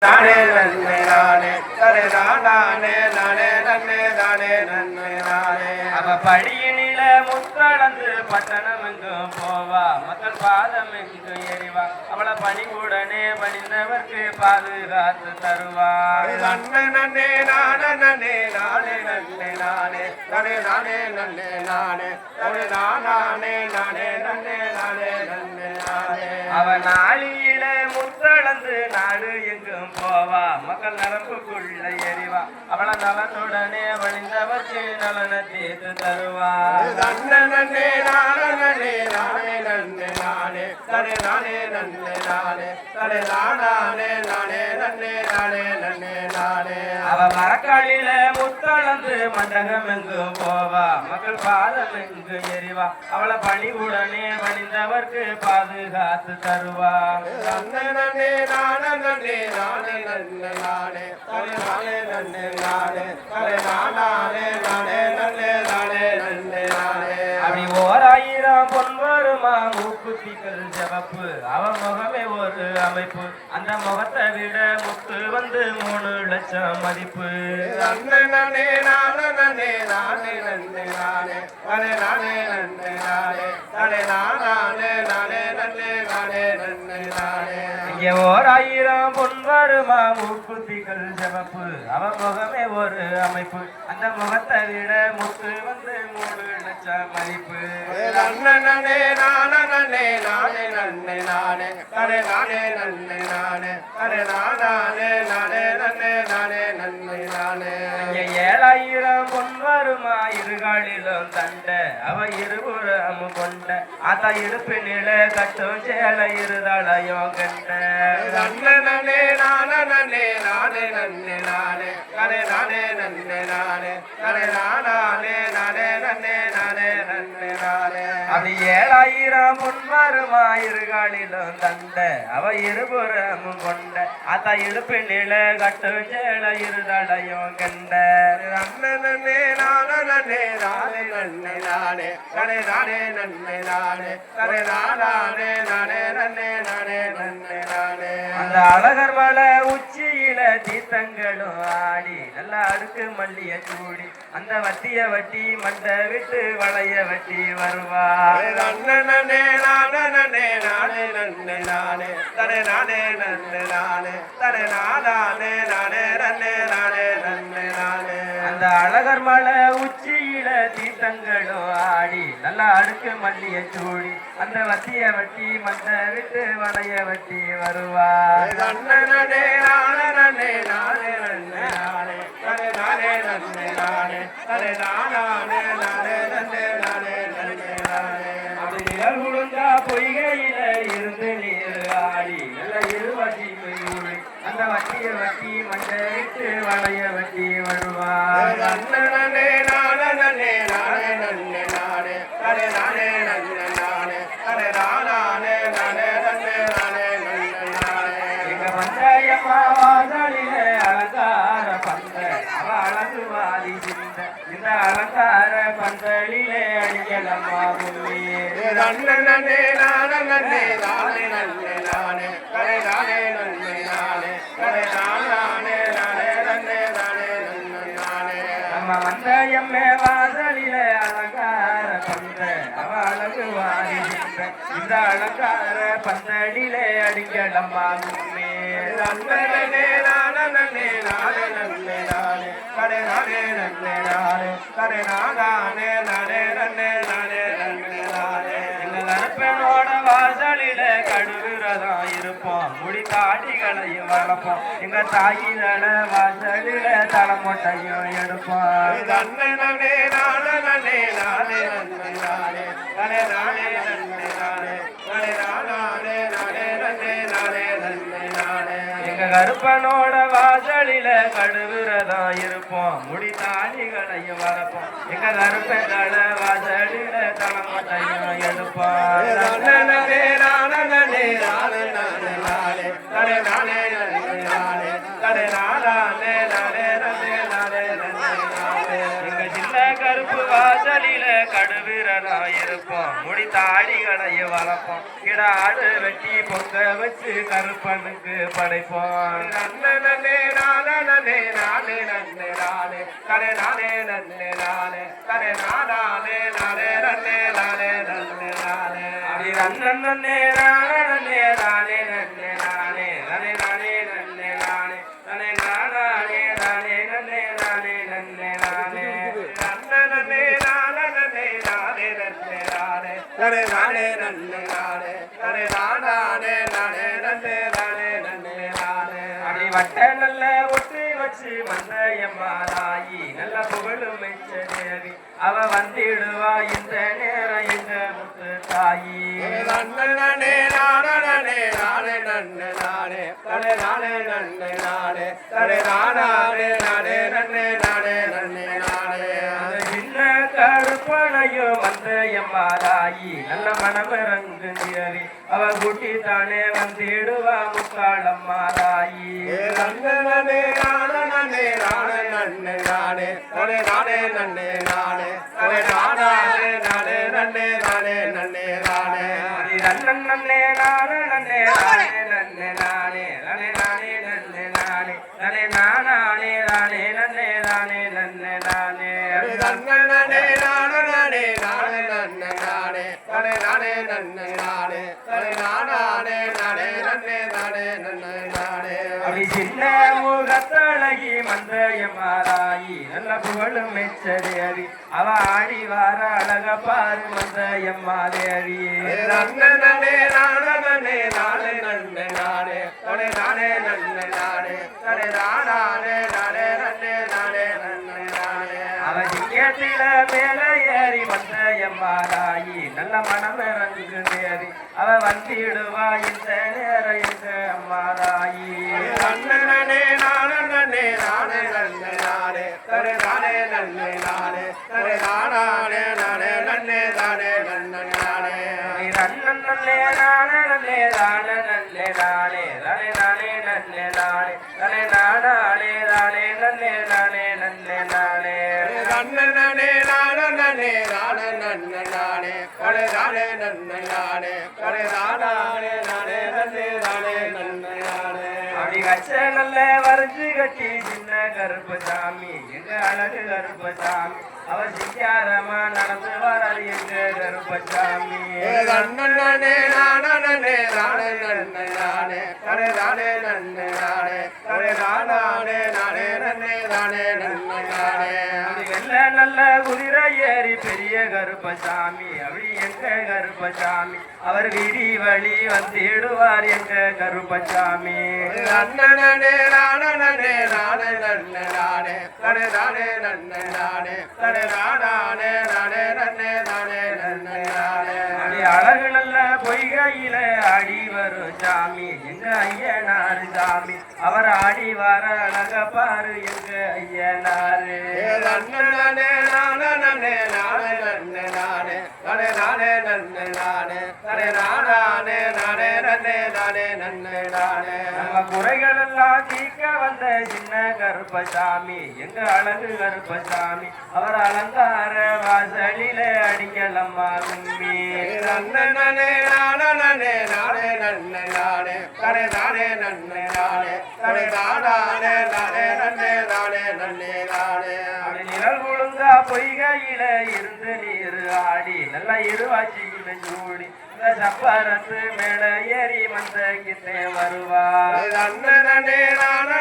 நானே நன்னே நானே தரே நானே நானே நன்னே நானே நன்னே நானே. அவ படியினில முத்தளந்து பட்டணம் எங்கும் போவா, மக்கள் பாதம் எங்கும் எறிவா. அவளை பணிவுடனே பணிந்தவர்க்கு பாதுகாத்து தருவா. நன்னே நன்னே நானே நன்னே நானே நன்னே நானே தரே நானே நன்னே நானே தரே நானே நானே நன்னே நானே நன்னே நானே. அவ நாளியில முத்தளந்து நாடு எங்கும் போவா, மக்கள் நரம்புக்குள்ள எறிவா. அவள நலனுடனே வழிந்தவர்க்கு நலன தீர்த்து தருவா. நன்னே நன்னே நானே நன்னே நானே நன்னே நானே தரே நானே நன்னே நானே தரே நானே நானே நன்னே நானே நன்னே நானே. அவ மரக்காலில முத்தளந்து மண்டகம் எங்கும் போவா, மக்கள் பாதம் எங்கு எறிவா. அவளை பணிவுடனே வழிந்தவர்க்கு பாதுகாத்து தருவா. நன்னே நன்னே நானே நன்னே நானே நன்னே நானே தரே நானே நன்னே நானே தரே நானே நானே நன்னே நானே நன்னே நானே. அப்படி ஓர் ஆயிரம் பொன் வருமா, மூக்குத்திகள் சிவப்பு, அவ முகமே ஒரு அமைப்பு. அந்த முகத்தை விட முத்து வந்து 3 லட்சம் மதிப்பு. நன்னே நன்னே நானே நன்னே நானே நன்னே நானே தரே நானே நன்னே நானே தரே நானே நானே நன்னே நானே நன்னே நானே. இங்கே ஓர் ஆயிரம் பொன் வருமா, மூக்குத்திகள் சிவப்பு, அவ முகமே ஒரு அமைப்பு. அந்த முகத்தை விட முத்து வந்து 3 லட்சம் மதிப்பு. நன்னே நன்னே நானே நன்னே நானே நன்னே நானே தரே நானே நன்னே நானே தரே நானே நானே நன்னே நானே நன்னே நானே. இங்கே 7000 பொன் வருமா, இருகாலிலும் தண்ட, அவ இருபுறம் கொண்ட. ஆத்தா இடுப்பினில கட்டும் சேலை இருதலையும் கண்ட. நன்னே நன்னே நானே நன்னே நானே நன்னே நானே தரே நானே நன்னே நானே தரே நானே நானே நன்னே நானே நன்னே நானே. அப்படி 7000 பொன் வருமா, இருகாலிலும் தண்ட, அவ இருபுறமும் கொண்ட. ஆத்தா இடுப்பினில கட்டும் சேலை இருதலையும் கண்ட. நன்னே நன்னே நானே நன்னே நானே நன்னே நானே தரே நானே நன்னே நானே தரே நானே நானே நன்னே நானே நன்னே நானே. அந்த அழகர் மலை உச்சியில தீர்த்தங்களும் ஆடி, நல்ல அடுக்கு மல்லிய சூடி. அந்த வட்டிய வட்டி மண்டை விட்டு வளைய வட்டி வருவா. நன்னே நன்னே நானே நன்னே நானே நன்னே நானே தரே நானே நன்னே நானே தரே நானே நானே நன்னே நானே நன்னே நானே. அந்த அழகர் மலை உச்சியில தீர்த்தங்களும் ஆடி, நல்ல அடுக்கு மல்லிய சூடி. அந்த வட்டிய வட்டி மண்டை விட்டு வளைய வட்டி வருவா. நன்னே நன்னே நானே நன்னே நானே நன்னே நானே தரே நானே நன்னே நானே தரே நானே நானே நன்னே நானே நன்னே நானே. அப்படி நிழல் உழுந்தா பொய்கையில இருந்து நீர் ஆடி, நல்ல இருவட்டி பொய்யூழி. அந்த வட்டிய வட்டி மண்டை விட்டு வளைய வட்டி வருவா. நன்னே நன்னே நானே நன்னே நானே நன்னே நானே தரே நானே நன்னே நானே தரே நானே நானே நன்னே நானே நன்னே நானே. எங்க பஞ்சாயம்மா வாசலில அலங்கார பந்த, அவ அழகுவாதி சிந்த. இந்த அலங்கார பந்தலிலே அடிக்கலம்மா முன்னியே. நன்னே நன்னே நானே நன்னே நானே நன்னே நானே தரே நானே நன்னே நானே தரே நானே நானே நன்னே நானே நன்னே நானே. நம்ம வந்தயம்மே வாசலில அலங்கார பந்த, அவ அழகுவாதி சிந்த. இந்த அலங்கார பந்தலிலே அடிக்கலம்மா முன்னே. நன்னே நன்னே நானே நன்னே நானே நன்னே நானே தரே நானே நன்னே நானே தரே நானே நானே நன்னே நானே நன்னே நானே. எங்க கருப்பனோட வாசலில கடுவிரதம் இருப்போம், முடி தாடிகளையும் வளர்ப்போம். எங்க தாயில வாசலில தலைமொட்டையும் எடுப்போம். நன்னே நன்னே நானே நன்னே நானே நன்னே நானே தரே நானே நன்னே நானே தரே நானே நானே நன்னே நானே நன்னே நானே. எங்க கருப்பனோட வாசலில கடுவிரதம் இருப்போம், முடி தாடிகளையும் வளர்ப்போம். எங்க கருப்பங்கள வாசலில தலைமொட்டையும் எடுப்போம். நன்னே நன்னே நானே நன்னே நானே நன்னே நானே தரே நானே நன்னே நானே தரே நானே நானே நன்னே நானே நன்னே நானே. எங்க சின்ன கருப்பு வாசலில கடுவிரதம் இருப்போம், முடி தாடிகளையும் வளர்ப்போம். கிடாடு வெட்டி பொங்க வச்சு கருப்பனுக்கு படைப்போம். நன்னே தனே நானே நானே நன்னே நானே நன்னே நானே அடி நன்னே நானே நன்னே நானே நன்னே நானே நன்னே நானே நன்னே நானே தனே நானே நானே நன்னே நானே நன்னே நானே நன்னே நானே நன்னே நானே நன்னே நானே தனே நானே நன்னே நானே தனே நானே நானே நன்னே நானே நன்னே நானே அடி வட்ட நல்ல ஒட்டி வச்சு வந்த எம்மாதாயி நல்ல புகழும் மெச்ச தேவி அவ வந்திடுவா இந்த நேரம் எங்க முத்து தாயி நன்னே நானே நானே நன்னே நானே தனே நானே நன்னே நானே தனே நானே நானே நன்னே நானே நன்னே நானே சின்ன கருப்பனையும் வந்த எம்மாதாயி நல்ல மனமிறங்கு தேவி அவ குட்டி தானே வந்திடுவா முக்காளம்மாதாயி நன்னே நானே நானே நன்னே நானே தனே நானே நன்னே நானே தனே நானே நானே நன்னே நானே நன்னே நானே நன்னே நானே நன்னே நானே நன்னே நானே நன்னே நானே நன்னே நானே நன்னே நானே நானே நன்னே நானே நன்னே நானே நன்னே நானே நானே நன்னே நானே தனே நானே நன்னே நானே தனே நானே நானே நன்னே நானே நன்னே நானே அடி சின்ன முகத்தழகி மந்தையமாராயி நல்ல புகழும் மெச்சதேவி அவ ஆடி வார அழக பாரு மந்தையம்மாதேவி நன்னே நானே நானே நன்னே நானே தனே நானே நன்னே நானே தனே நானே நானே நன்னே நானே நன்னே நானே அவ கேட்டில மேல ஏறி வந்த எம்மாதாயி நல்ல மனம் இறங்கு தேவி அவ வந்திடுவா இந்த நேரம் எங்க அம்மாதாயி நன்னே நானே நன்னே நானே தனே நானே நன்னே நானே தனே நானே நானே நன்னே நானே நன்னே நானே நன்னே நானே நன்னே நானே நன்னே நானே தனே நானே நன்னே நானே தனே நானே நானே நன்னே நானே நன்னே நானே நன்னே நானே நன்னே நானே தனே நானே நன்னே நானே தனே நானே நானே நன்னே நானே நன்னே நானே அடி கச்ச நல்ல வரைஞ்சு கட்டி சின்ன கருப்பசாமி எங்க அழகு கருப்பசாமி அவ சிக்காரமா நடந்து வராது எங்க கருப்பசாமி நன்னே நானே நன்னே நானே தனே நானே நன்னே நானே தனே நானே நானே நன்னே நானே நன்னே நானே வெள்ள நல்ல குதிரை ஏறி பெரிய கருப்பசாமி அப்படி எங்க கருப்பசாமி அவர் விரி வழி வந்திடுவார் எங்க கருப்பசாமி நன்னே நானே நன்னே நானே தனே நானே நன்னே நானே தனே நானே நானே நன்னே நானே நன்னே நானே அழகு நல்ல பொய்கையில ஆடி வரும் சாமி எங்க ஐயனாரு சாமி அவர் ஆடி வர அழக பாரு எங்க ஐயனாரு நன்னே நானே நன்னே நானே தனே நானே நன்னே நானே தனே நானே நானே நன்னே நானே நன்னே நானே நம்ம குறைகள் எல்லாம் தீக்க வந்த சின்ன கருப்பசாமி எங்க அழகு கருப்பசாமி அவர் அலங்கார வாசலில அடிக்கலம்மா கும்மி நன்னே நானே நன்னே நானே தனே நானே நன்னே நானே தனே நானே நானே நன்னே நானே நன்னே நானே நிழல் ஒழுங்கா பொய்கையில இருந்து நீர் ஆடி நல்லா இருவாச்சியில சூடி இந்த சப்பரத்து மேல ஏறி வந்த கிட்டே வருவா நன்னே நானே